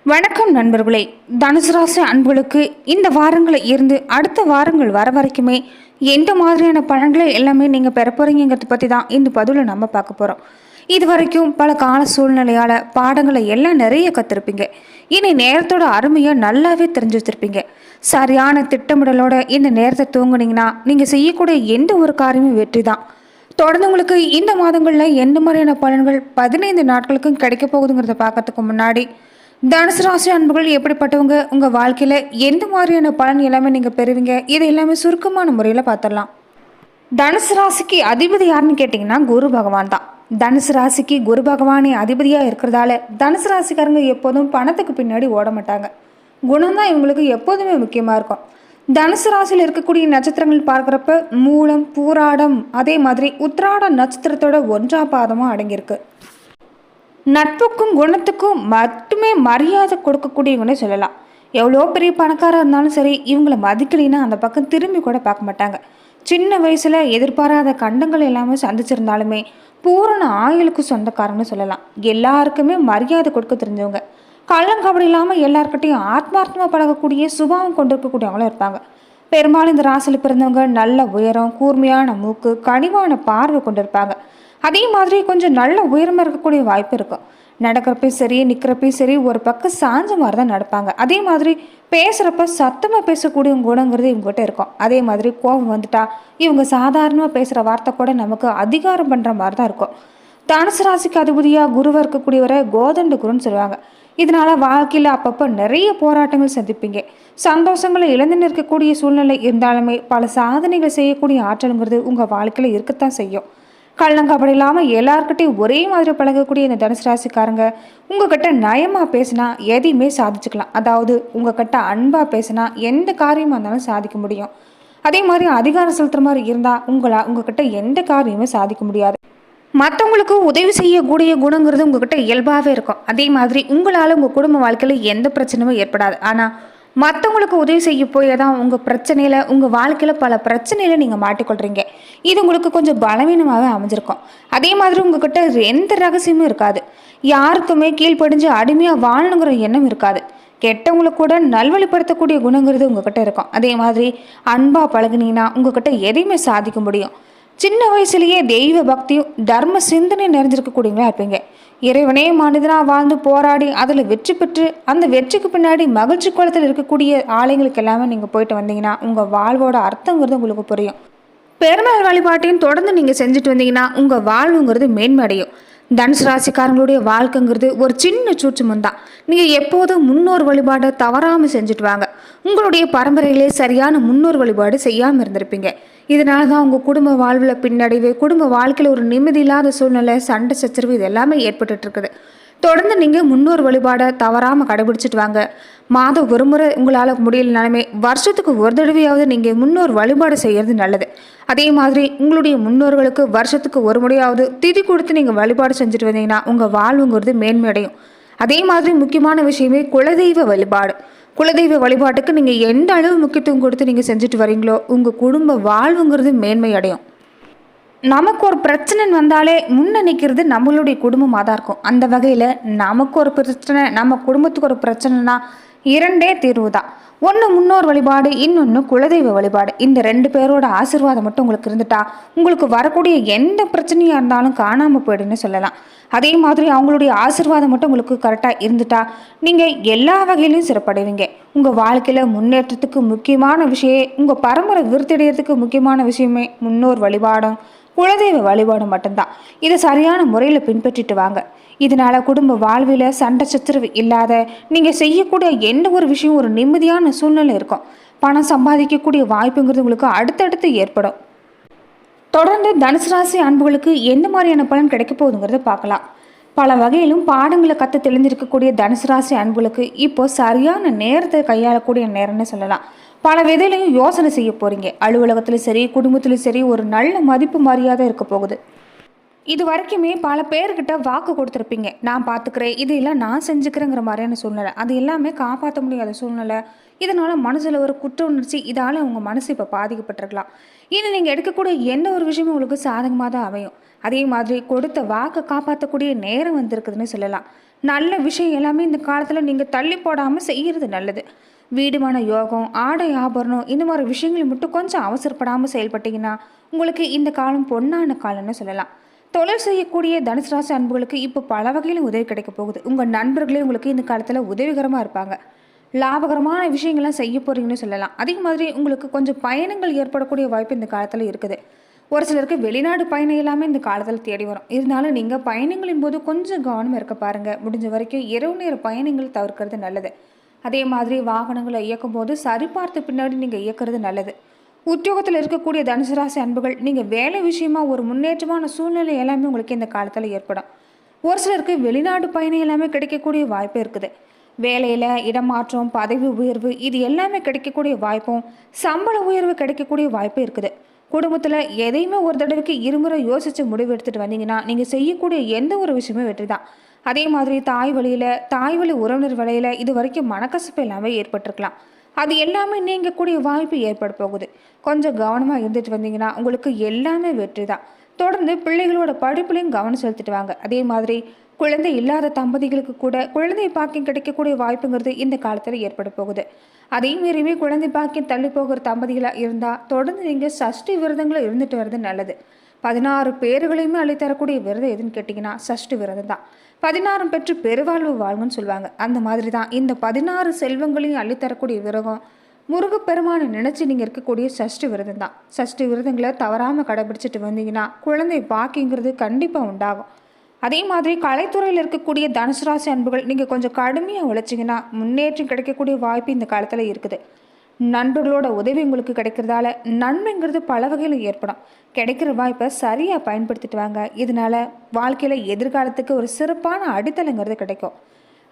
வணக்கம் நண்பர்களே. தனுசு ராசி அன்புகளுக்கு இந்த வாரங்களை இருந்து அடுத்த வாரங்கள் வர வரைக்குமே எந்த மாதிரியான பலன்களை எல்லாமே நீங்கள் பெற போறீங்கிறத பற்றி தான் இந்த பதிவில் நம்ம பார்க்க போகிறோம். இது வரைக்கும் பல கால சூழ்நிலையால் பாடங்களை எல்லாம் நிறைய கற்றுருப்பீங்க. இனி நேரத்தோட அருமையாக நல்லாவே தெரிஞ்சு வச்சுருப்பீங்க. சரியான திட்டமிடலோட இந்த நேரத்தை தூங்குனீங்கன்னா நீங்கள் செய்யக்கூடிய எந்த ஒரு காரியமும் வெற்றி தான். தொடர்ந்து உங்களுக்கு இந்த மாதங்களில் எந்த மாதிரியான பலன்கள் 15 நாட்களுக்கும் கிடைக்க போகுதுங்கிறத பார்க்கறதுக்கு முன்னாடி தனுசு ராசி அன்புகள் எப்படிப்பட்டவங்க, உங்கள் வாழ்க்கையில் எந்த மாதிரியான பலன் எல்லாமே நீங்கள் பெறுவீங்க, இது எல்லாமே சுருக்கமான முறையில் பார்த்துடலாம். தனுசு ராசிக்கு அதிபதி யாருன்னு கேட்டிங்கன்னா குரு பகவான் தான். தனுசு ராசிக்கு குரு பகவானே அதிபதியாக இருக்கிறதால தனுசு ராசிக்காரங்க எப்போதும் பணத்துக்கு பின்னாடி ஓட மாட்டாங்க. குணம்தான் இவங்களுக்கு எப்போதுமே முக்கியமாக இருக்கும். தனுசு ராசியில் இருக்கக்கூடிய நட்சத்திரங்கள் பார்க்குறப்ப மூலம், பூராடம், அதே மாதிரி உத்திராட நட்சத்திரத்தோட 1ஆம் பாதமும் அடங்கியிருக்கு. நட்புக்கும் குணத்துக்கும் மட்டுமே மரியாதை கொடுக்கக்கூடியவங்கன்னே சொல்லலாம். எவ்வளோ பெரிய பணக்காரர் இருந்தாலும் சரி, இவங்களை மதிக்கலைன்னா அந்த பக்கம் திரும்பி கூட பார்க்க மாட்டாங்க. சின்ன வயசில் எதிர்பாராத கண்டங்கள் எல்லாமே சந்திச்சிருந்தாலுமே பூரண ஆயுளுக்கு சொந்தக்காரங்கன்னு சொல்லலாம். எல்லாருக்குமே மரியாதை கொடுக்க தெரிஞ்சவங்க. கள்ளங்கபடி இல்லாமல் எல்லாருக்கிட்டையும் ஆத்மார்த்தமாக பழகக்கூடிய சுபாவம் கொண்டிருக்கக்கூடியவங்களும் இருப்பாங்க. பெரும்பாலும் இந்த ராசியில் பிறந்தவங்க நல்ல உயரம், கூர்மையான மூக்கு, கனிவான பார்வை கொண்டிருப்பாங்க. அதே மாதிரி கொஞ்சம் நல்ல உயரமாக இருக்கக்கூடிய வாய்ப்பு இருக்கும். நடக்கிறப்பையும் சரி, நிற்கிறப்பையும் சரி, ஒரு பக்கம் சாஞ்ச மாதிரி தான் நடப்பாங்க. அதே மாதிரி பேசுகிறப்ப சத்தமாக பேசக்கூடிய குணங்கிறது இவங்ககிட்ட இருக்கும். அதே மாதிரி கோபம் வந்துட்டா இவங்க சாதாரணமாக பேசுகிற வார்த்தை கூட நமக்கு அதிகாரம் பண்ணுற மாதிரி தான் இருக்கும். தனுசு ராசிக்கு அதிபதியாக குருவாக இருக்கக்கூடியவரை கோதண்ட குருன்னு சொல்லுவாங்க. இதனால் வாழ்க்கையில் அப்பப்போ நிறைய போராட்டங்கள் சந்திப்பீங்க. சந்தோஷங்களை இழந்து நிற்கக்கூடிய சூழ்நிலை இருந்தாலுமே பல சாதனைகள் செய்யக்கூடிய ஆற்றலுங்கிறது உங்கள் வாழ்க்கையில் இருக்கத்தான் செய்யும். கள்ளங்கபடி இல்லாமல் எல்லாருக்கிட்டையும் ஒரே மாதிரி பழகக்கூடிய இந்த தனுசு ராசிக்காரங்க உங்ககிட்ட நயமாக பேசினா எதையுமே சாதிச்சுக்கலாம். அதாவது உங்ககிட்ட அன்பாக பேசினா எந்த காரியமாக இருந்தாலும் சாதிக்க முடியும். அதே மாதிரி அதிகாரம் செலுத்துகிற மாதிரி இருந்தால் உங்ககிட்ட எந்த காரியமே சாதிக்க முடியாது. மற்றவங்களுக்கு உதவி செய்யக்கூடிய குணங்கிறது உங்ககிட்ட இயல்பாகவே இருக்கும். அதே மாதிரி உங்களால் உங்கள் குடும்ப வாழ்க்கையில் எந்த பிரச்சனையும் ஏற்படாது. ஆனால் மற்றவங்களுக்கு உதவி செய்ய போய் தான் உங்கள் பிரச்சனையில், உங்கள் வாழ்க்கையில் பல பிரச்சனையில் நீங்கள் மாட்டிக்கொள்கிறீங்க. இது உங்களுக்கு கொஞ்சம் பலவீனமாகவே அமைஞ்சிருக்கும். அதே மாதிரி உங்ககிட்ட எந்த ரகசியமும் இருக்காது. யாருக்குமே கீழ்ப்படிஞ்சு அடிமையாக வாழணுங்கிற எண்ணம் இருக்காது. கெட்டவங்களுக்கு கூட நல்வழிப்படுத்தக்கூடிய குணங்கிறது உங்ககிட்ட இருக்கும். அதே மாதிரி அன்பாக பழகினீங்கன்னா உங்ககிட்ட எதையுமே சாதிக்க முடியும். சின்ன வயசுலேயே தெய்வ பக்தியும் தர்ம சிந்தனை நிறைஞ்சிருக்கக்கூடியவங்களா இருப்பீங்க. இறைவனே மனிதனாக வாழ்ந்து போராடி அதில் வெற்றி பெற்று அந்த வெற்றிக்கு பின்னாடி மகிழ்ச்சி குளத்தில் இருக்கக்கூடிய ஆலயங்களுக்கு எல்லாமே நீங்கள் போயிட்டு வந்தீங்கன்னா உங்கள் வாழ்வோட அர்த்தங்கிறது உங்களுக்கு புரியும். பெருமாள் வழிபாட்டையும் தொடர்ந்து நீங்கள் செஞ்சுட்டு வந்தீங்கன்னா உங்கள் வாழ்வுங்கிறது மேன்மடையும். தனுசு ராசிக்காரங்களுடைய வாழ்க்கைங்கிறது ஒரு சின்ன சூட்சுமம் தான். நீங்கள் எப்போதும் முன்னோர் வழிபாடை தவறாமல் செஞ்சுட்டு வாங்க. உங்களுடைய பரம்பரையிலே சரியான முன்னோர் வழிபாடு செய்யாமல் இருந்திருப்பீங்க. இதனால தான் உங்கள் குடும்ப வாழ்வில் பின்னடைவு, குடும்ப வாழ்க்கையில் ஒரு நிம்மதி இல்லாத சூழ்நிலை, சண்டை சச்சரவு இது எல்லாமே ஏற்பட்டுட்டு இருக்குது. தொடர்ந்து நீங்கள் முன்னோர் வழிபாடை தவறாமல் கடைபிடிச்சிட்டு வாங்க. மாதம் ஒரு முறை உங்களால் முடியலனாலுமே வருஷத்துக்கு ஒரு தடவையாவது நீங்கள் முன்னோர் வழிபாடு செய்கிறது நல்லது. அதே மாதிரி உங்களுடைய முன்னோர்களுக்கு வருஷத்துக்கு ஒரு முறையாவது திதி கொடுத்து நீங்கள் வழிபாடு செஞ்சுட்டு வந்தீங்கன்னா உங்கள் வாழ்வுங்கிறது மேன்மையடையும். அதே மாதிரி முக்கியமான விஷயமே குலதெய்வ வழிபாடு. குலதெய்வ வழிபாட்டுக்கு நீங்கள் எந்த அளவு முக்கியத்துவம் கொடுத்து நீங்கள் செஞ்சுட்டு வரீங்களோ உங்கள் குடும்ப வாழ்வுங்கிறது மேன்மை அடையும். நமக்கு ஒரு பிரச்சனை வந்தாலே முன்ன நிற்கிறது நம்மளுடைய குடும்பமாக தான் இருக்கும். அந்த வகையில் நமக்கு ஒரு பிரச்சனை, நம்ம குடும்பத்துக்கு ஒரு பிரச்சனைனா 2 தீர்வு தான். ஒன்று முன்னோர் வழிபாடு, இன்னொன்று குலதெய்வ வழிபாடு. இந்த 2 பேரோட ஆசீர்வாதம் மட்டும் உங்களுக்கு இருந்துட்டா உங்களுக்கு வரக்கூடிய எந்த பிரச்சனையாக இருந்தாலும் காணாமல் போயிடுன்னு சொல்லலாம். அதே மாதிரி அவங்களுடைய ஆசீர்வாதம் மட்டும் உங்களுக்கு கரெக்டாக இருந்துட்டா நீங்கள் எல்லா வகையிலையும் சிறப்படைவீங்க. உங்கள் வாழ்க்கையில் முன்னேற்றத்துக்கு முக்கியமான விஷயம், உங்கள் பரம்பரை விருத்தடைகிறதுக்கு முக்கியமான விஷயமே முன்னோர் வழிபாடும் குலதெய்வ வழிபாடு மட்டும்தான். இதை சரியான முறையில் பின்பற்றிட்டு வாங்க. இதனால குடும்ப வாழ்வில் சண்டை சச்சரவு இல்லாத நீங்கள் செய்யக்கூடிய எந்த ஒரு விஷயம் ஒரு நிம்மதியான சூழ்நிலை இருக்கும். பணம் சம்பாதிக்கக்கூடிய வாய்ப்புங்கிறது உங்களுக்கு அடுத்தடுத்து ஏற்படும். தொடர்ந்து தனுசு ராசி அன்புகளுக்கு எந்த மாதிரியான பலன் கிடைக்க போகுதுங்கிறத பார்க்கலாம். பல வகையிலும் பாடங்களை கற்று தெளிஞ்சிருக்கக்கூடிய தனுசு ராசி அன்புகளுக்கு இப்போ சரியான நேரத்தை கையாளக்கூடிய நேரம்னு சொல்லலாம். பல விதையிலையும் யோசனை செய்ய போறீங்க. அலுவலகத்திலும் சரி, குடும்பத்திலும் சரி ஒரு நல்ல மதிப்பு மரியாதை இருக்க போகுது. இது வரைக்குமே பல பேர்கிட்ட வாக்கு கொடுத்துருப்பீங்க. நான் பார்த்துக்கிறேன், இதையெல்லாம் நான் செஞ்சுக்கிறேங்கிற மாதிரியான சூழ்நிலை, அது எல்லாமே காப்பாற்ற முடியாத சூழ்நிலை. இதனால் மனசில் ஒரு குற்ற உணர்ச்சி, இதால் உங்கள் மனசு இப்போ பாதிக்கப்பட்டிருக்கலாம். இனி நீங்கள் எடுக்கக்கூடிய எந்த ஒரு விஷயமும் உங்களுக்கு சாதகமாக தான் அமையும். அதே மாதிரி கொடுத்த வாக்கை காப்பாற்றக்கூடிய நேரம் வந்திருக்குதுன்னு சொல்லலாம். நல்ல விஷயம் எல்லாமே இந்த காலத்தில் நீங்கள் தள்ளி போடாமல் செய்கிறது நல்லது. வீடுமான யோகம், ஆடை ஆபரணம் இந்த மாதிரி விஷயங்களை மட்டும் கொஞ்சம் அவசரப்படாமல் செயல்பட்டீங்கன்னா உங்களுக்கு இந்த காலம் பொன்னான காலம்னு சொல்லலாம். தொழில் செய்யக்கூடிய தனுசு ராசி அன்புகளுக்கு இப்போ பல வகையிலும் உதவி கிடைக்க போகுது. உங்கள் நண்பர்களே உங்களுக்கு இந்த காலத்தில் உதவிகரமாக இருப்பாங்க. லாபகரமான விஷயங்கள்லாம் செய்ய போகிறீங்கன்னு சொல்லலாம். அதே மாதிரி உங்களுக்கு கொஞ்சம் பயணங்கள் ஏற்படக்கூடிய வாய்ப்பு இந்த காலத்தில் இருக்குது. ஒரு சிலருக்கு வெளிநாடு பயணம் எல்லாமே இந்த காலத்தில் தேடி வரும். இருந்தாலும் நீங்கள் பயணங்களின் போது கொஞ்சம் கவனம் இருக்க பாருங்கள். முடிஞ்ச வரைக்கும் இரவு நேர பயணங்கள் தவிர்க்கிறது நல்லது. அதே மாதிரி வாகனங்களை இயக்கும் போது சரிபார்த்து பின்னாடி நீங்கள் இயக்கிறது நல்லது. உத்தியோகத்தில் இருக்கக்கூடிய தனுசு ராசி அன்புகள், நீங்கள் வேலை விஷயமா ஒரு முன்னேற்றமான சூழ்நிலை எல்லாமே உங்களுக்கு இந்த காலத்தில் ஏற்படும். ஒரு சிலருக்கு வெளிநாடு பயணம் எல்லாமே கிடைக்கக்கூடிய வாய்ப்பு இருக்குது. வேலையில் இடமாற்றம், பதவி உயர்வு இது எல்லாமே கிடைக்கக்கூடிய வாய்ப்பும், சம்பள உயர்வு கிடைக்கக்கூடிய வாய்ப்பு இருக்குது. குடும்பத்தில் எதையுமே ஒரு தடவைக்கு இருமுறை யோசித்து முடிவு எடுத்துகிட்டு வந்தீங்கன்னா நீங்கள் செய்யக்கூடிய எந்த ஒரு விஷயமே வெற்றி தான். அதே மாதிரி தாய் வழி உறவினர் வழியில் இது வரைக்கும் மனக்கசப்பு எல்லாமே ஏற்பட்டிருக்கலாம். அது எல்லாமே நீங்கக்கூடிய வாய்ப்பு ஏற்பட போகுது. கொஞ்சம் கவனமாக இருந்துட்டு வந்தீங்கன்னா உங்களுக்கு எல்லாமே வெற்றி தான். தொடர்ந்து பிள்ளைகளோட படிப்புலையும் கவனம் செலுத்திட்டு வாங்க. அதே மாதிரி குழந்தை இல்லாத தம்பதிகளுக்கு கூட குழந்தை பாக்கியம் கிடைக்கக்கூடிய வாய்ப்புங்கிறது இந்த காலத்தில் ஏற்பட போகுது. அதே மாரியுமே குழந்தை பாக்கியம் தள்ளி போகிற தம்பதிகளாக இருந்தால் தொடர்ந்து நீங்கள் சஷ்டி விரதங்களை இருந்துட்டு வர்றது நல்லது. 16 பேர்களையுமே அள்ளித்தரக்கூடிய விரதம் எதுன்னு கேட்டிங்கன்னா சஷ்டி விரதம் தான். 16 பெற்று பெருவாழ்வு வாழ்வுன்னு சொல்லுவாங்க. அந்த மாதிரி தான் இந்த 16 செல்வங்களையும் அள்ளித்தரக்கூடிய விரதம் முருகப்பெருமானை நினச்சி நீங்கள் இருக்கக்கூடிய சஷ்டி விரதம் தான். சஷ்டி விரதங்களை தவறாமல் கடைபிடிச்சிட்டு வந்தீங்கன்னா குழந்தை பாக்கியங்கிறது கண்டிப்பாக உண்டாகும். அதே மாதிரி கலைத்துறையில் இருக்கக்கூடிய தனுசு ராசி அன்புகள், நீங்கள் கொஞ்சம் கடுமையாக உழைச்சிங்கன்னா முன்னேற்றம் கிடைக்கக்கூடிய வாய்ப்பு இந்த காலத்தில் இருக்குது. நண்பர்களோட உதவி உங்களுக்கு கிடைக்கிறதால நன்மைங்கிறது பல வகையில் ஏற்படும். கிடைக்கிற வாய்ப்பை சரியாக பயன்படுத்திட்டு வாங்க. இதனால வாழ்க்கையில் எதிர்காலத்துக்கு ஒரு சிறப்பான அடித்தளங்கிறது கிடைக்கும்.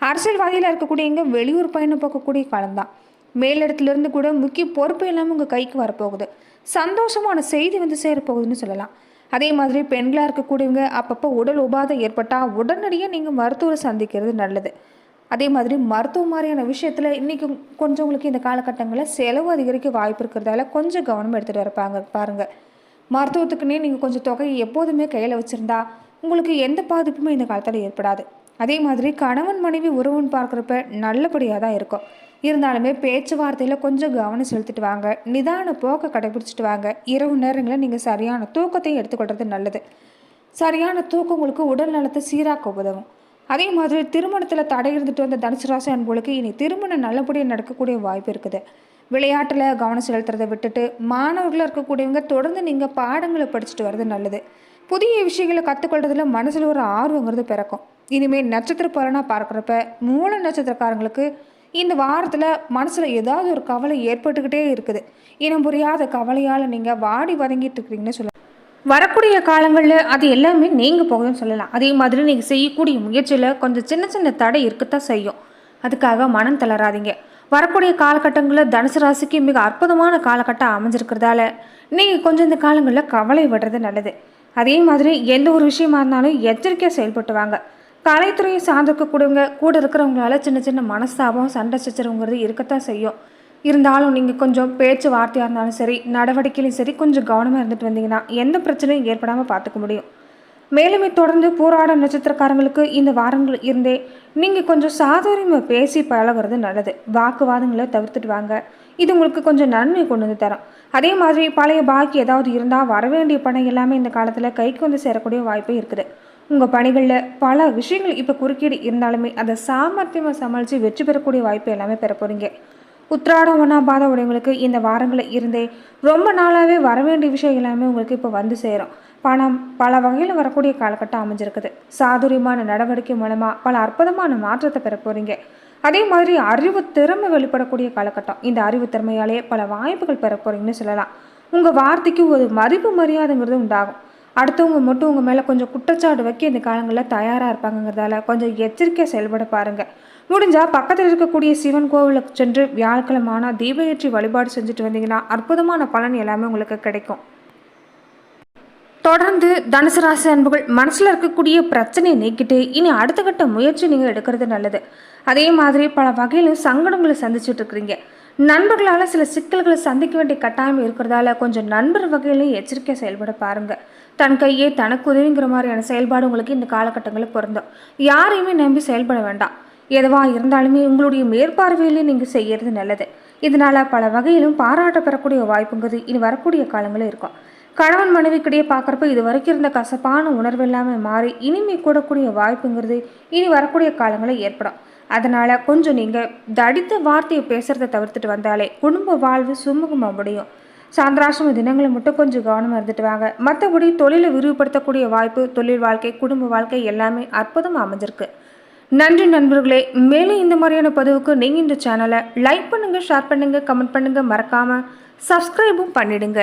அரசியல்வாதியில் இருக்கக்கூடியவங்க வெளியூர் பயணம் போகக்கூடிய காலம்தான். மேலிடத்துலேருந்து கூட முக்கிய பொறுப்பு எல்லாமே உங்கள் கைக்கு வரப்போகுது. சந்தோஷமான செய்தி வந்து சேரப்போகுதுன்னு சொல்லலாம். அதே மாதிரி பெண்களாக இருக்கக்கூடியவங்க அப்பப்போ உடல் உபாதை ஏற்பட்டால் உடனடியாக நீங்கள் மருத்துவரை சந்திக்கிறது நல்லது. அதே மாதிரி மருத்துவ மாதிரியான விஷயத்தில் இன்றைக்கி கொஞ்சம் உங்களுக்கு இந்த காலகட்டங்களில் செலவு அதிகரிக்க வாய்ப்பு இருக்கிறதால கொஞ்சம் கவனம் எடுத்துகிட்டு பாருங்கள். மருத்துவத்துக்குன்னே நீங்கள் கொஞ்சம் தொகையை எப்போதுமே கையில் வச்சுருந்தா உங்களுக்கு எந்த பாதிப்புமே இந்த காலத்தில் ஏற்படாது. அதே மாதிரி கணவன் மனைவி உறவுன்னு பார்க்குறப்ப நல்லபடியாக தான் இருக்கும். இருந்தாலுமே பேச்சுவார்த்தையில் கொஞ்சம் கவனம் செலுத்திட்டு வாங்க. நிதான போக்கை கடைபிடிச்சிட்டு வாங்க. இரவு நேரங்களில் நீங்கள் சரியான தூக்கத்தையும் எடுத்துக்கொள்வது நல்லது. சரியான தூக்கம் உங்களுக்கு உடல் நலத்தை சீராக்க உதவும். அதே மாதிரி திருமணத்தில் தடை இருந்துட்டு வந்த தனுசு ராசி அன்புகளுக்கு இனி திருமணம் நல்லபடியாக நடக்கக்கூடிய வாய்ப்பு இருக்குது. விளையாட்டில் கவனம் செலுத்துறதை விட்டுட்டு மாணவர்களாக இருக்கக்கூடியவங்க தொடர்ந்து நீங்கள் பாடங்களை படிச்சுட்டு வர்றது நல்லது. புதிய விஷயங்களை கற்றுக்கொள்றதுல மனசில் ஒரு ஆர்வங்கிறது பிறக்கும். இனிமேல் நட்சத்திர பலனாக பார்க்குறப்ப மூல நட்சத்திரக்காரங்களுக்கு இந்த வாரத்தில் மனசில் ஏதாவது ஒரு கவலை ஏற்பட்டுக்கிட்டே இருக்குது. இனம் புரியாத கவலையால் நீங்கள் வாடி வதங்கிட்டு இருக்கிறீங்கன்னு சொல்லலாம். வரக்கூடிய காலங்களில் அது எல்லாமே நீங்கள் போகுதுன்னு சொல்லலாம். அதே மாதிரி நீங்கள் செய்யக்கூடிய முயற்சியில் கொஞ்சம் சின்ன சின்ன தடை இருக்கத்தான் செய்யும். அதுக்காக மனம் தளராதிங்க. வரக்கூடிய காலகட்டங்களில் தனுசு ராசிக்கு மிக அற்புதமான காலகட்டம் அமைஞ்சிருக்கிறதால நீங்கள் கொஞ்சம் இந்த காலங்களில் கவலை விடுறது நல்லது. அதே மாதிரி எந்த ஒரு விஷயமா இருந்தாலும் எச்சரிக்கையாக செயல்பட்டு வாங்க. கலைத்துறையை சார்ந்திருக்கக்கூடியவங்க கூட இருக்கிறவங்களால சின்ன சின்ன மனஸ்தாபம், சண்டை சச்சரவுங்கிறது இருக்கத்தான் செய்யும். இருந்தாலும் நீங்கள் கொஞ்சம் பேச்சுவார்த்தையாக இருந்தாலும் சரி, நடவடிக்கையிலும் சரி கொஞ்சம் கவனமாக இருந்துட்டு வந்தீங்கன்னா எந்த பிரச்சனையும் ஏற்படாமல் பார்த்துக்க முடியும். மேலுமே தொடர்ந்து போராட நட்சத்திரக்காரங்களுக்கு இந்த வாரங்கள் இருந்தே நீங்கள் கொஞ்சம் சாதுரியமாக பேசி பழகிறது நல்லது. வாக்குவாதங்களை தவிர்த்துட்டு வாங்க. இது உங்களுக்கு கொஞ்சம் நன்மை கொண்டு வந்து தரும். அதே மாதிரி பழைய பாக்கி ஏதாவது இருந்தால் வரவேண்டிய பணம் எல்லாமே இந்த காலத்தில் கைக்கு வந்து சேரக்கூடிய வாய்ப்பு இருக்குது. உங்கள் பணிகளில் பல விஷயங்கள் இப்போ குறுக்கீடு இருந்தாலுமே அதை சாமர்த்தியமாக சமாளித்து வெற்றி பெறக்கூடிய வாய்ப்பு எல்லாமே பெற போகிறீங்க. உத்திராடம் ஒன்றாம் உடையவங்களுக்கு இந்த வாரங்களில் இருந்தே ரொம்ப நாளாகவே வரவேண்டிய விஷயம் எல்லாமே உங்களுக்கு இப்போ வந்து சேரும். பணம் பல வகையில் வரக்கூடிய காலகட்டம் அமைஞ்சிருக்குது. சாதுரியமான நடவடிக்கை மூலமாக பல அற்புதமான மாற்றத்தை பெற போகிறீங்க. அதே மாதிரி அறிவு திறமை வெளிப்படக்கூடிய காலகட்டம். இந்த அறிவு திறமையாலேயே பல வாய்ப்புகள் பெற போகிறீங்கன்னு சொல்லலாம். உங்கள் வார்த்தைக்கு ஒரு மதிப்பு மரியாதைங்கிறது உண்டாகும். அடுத்தவங்க மட்டும் உங்கள் மேலே கொஞ்சம் குற்றச்சாட்டு வைக்க இந்த காலங்களில் தயாராக இருப்பாங்கிறதால கொஞ்சம் எச்சரிக்கையாக செயல்பட பாருங்கள். முடிஞ்சால் பக்கத்தில் இருக்கக்கூடிய சிவன் கோவிலுக்கு சென்று வியாழக்கிழமை ஆனால் தீப ஏற்றி வழிபாடு செஞ்சுட்டு வந்தீங்கன்னா அற்புதமான பலன் எல்லாமே உங்களுக்கு கிடைக்கும். தொடர்ந்து தனுசு ராசி அன்புகள் மனசில் இருக்கக்கூடிய பிரச்சனையை நீக்கிட்டு இனி அடுத்த கட்ட முயற்சி நீங்கள் எடுக்கிறது நல்லது. அதே மாதிரி பல வகையிலும் சங்கடங்களை சந்திச்சுட்டு இருக்கிறீங்க. நண்பர்களால் சில சிக்கல்களை சந்திக்க வேண்டிய கட்டாயம் இருக்கிறதால கொஞ்சம் நண்பர் வகையிலையும் எச்சரிக்கை செயல்பட பாருங்கள். தன் கையே தனக்கு உதவிங்கிற மாதிரியான செயல்பாடு உங்களுக்கு இந்த காலகட்டங்களில் பொருந்தும். யாரையுமே நம்பி செயல்பட வேண்டாம். எதுவாக இருந்தாலுமே உங்களுடைய மேற்பார்வையிலே நீங்கள் செய்கிறது நல்லது. இதனால் பல வகையிலும் பாராட்ட பெறக்கூடிய வாய்ப்புங்கிறது இனி வரக்கூடிய காலங்களில் இருக்கும். கணவன் மனைவிக்கிடையே பார்க்குறப்ப இது வரைக்கும் இருந்த கசப்பான உணர்வு எல்லாமே மாறி இனிமே கூடக்கூடிய வாய்ப்புங்கிறது இனி வரக்கூடிய காலங்களில் ஏற்படும். அதனால் கொஞ்சம் நீங்கள் தடித்த வார்த்தையை பேசுகிறத தவிர்த்துட்டு வந்தாலே குடும்ப வாழ்வு சுமூகமாக முடியும். சாந்திராசிரம தினங்களை மட்டும் கொஞ்சம் கவனமாக இருந்துட்டு வாங்க. மற்றபடி தொழிலை விரிவுபடுத்தக்கூடிய வாய்ப்பு, தொழில் வாழ்க்கை, குடும்ப வாழ்க்கை எல்லாமே அற்புதமாக அமைஞ்சிருக்கு. நன்றி நண்பர்களே. மேலும் இந்த மாதிரியான பதிவுக்கு நீங்கள் இந்த சேனலை லைக் பண்ணுங்கள், ஷேர் பண்ணுங்கள், கமெண்ட் பண்ணுங்கள், மறக்காமல் சப்ஸ்கிரைபும் பண்ணிடுங்க.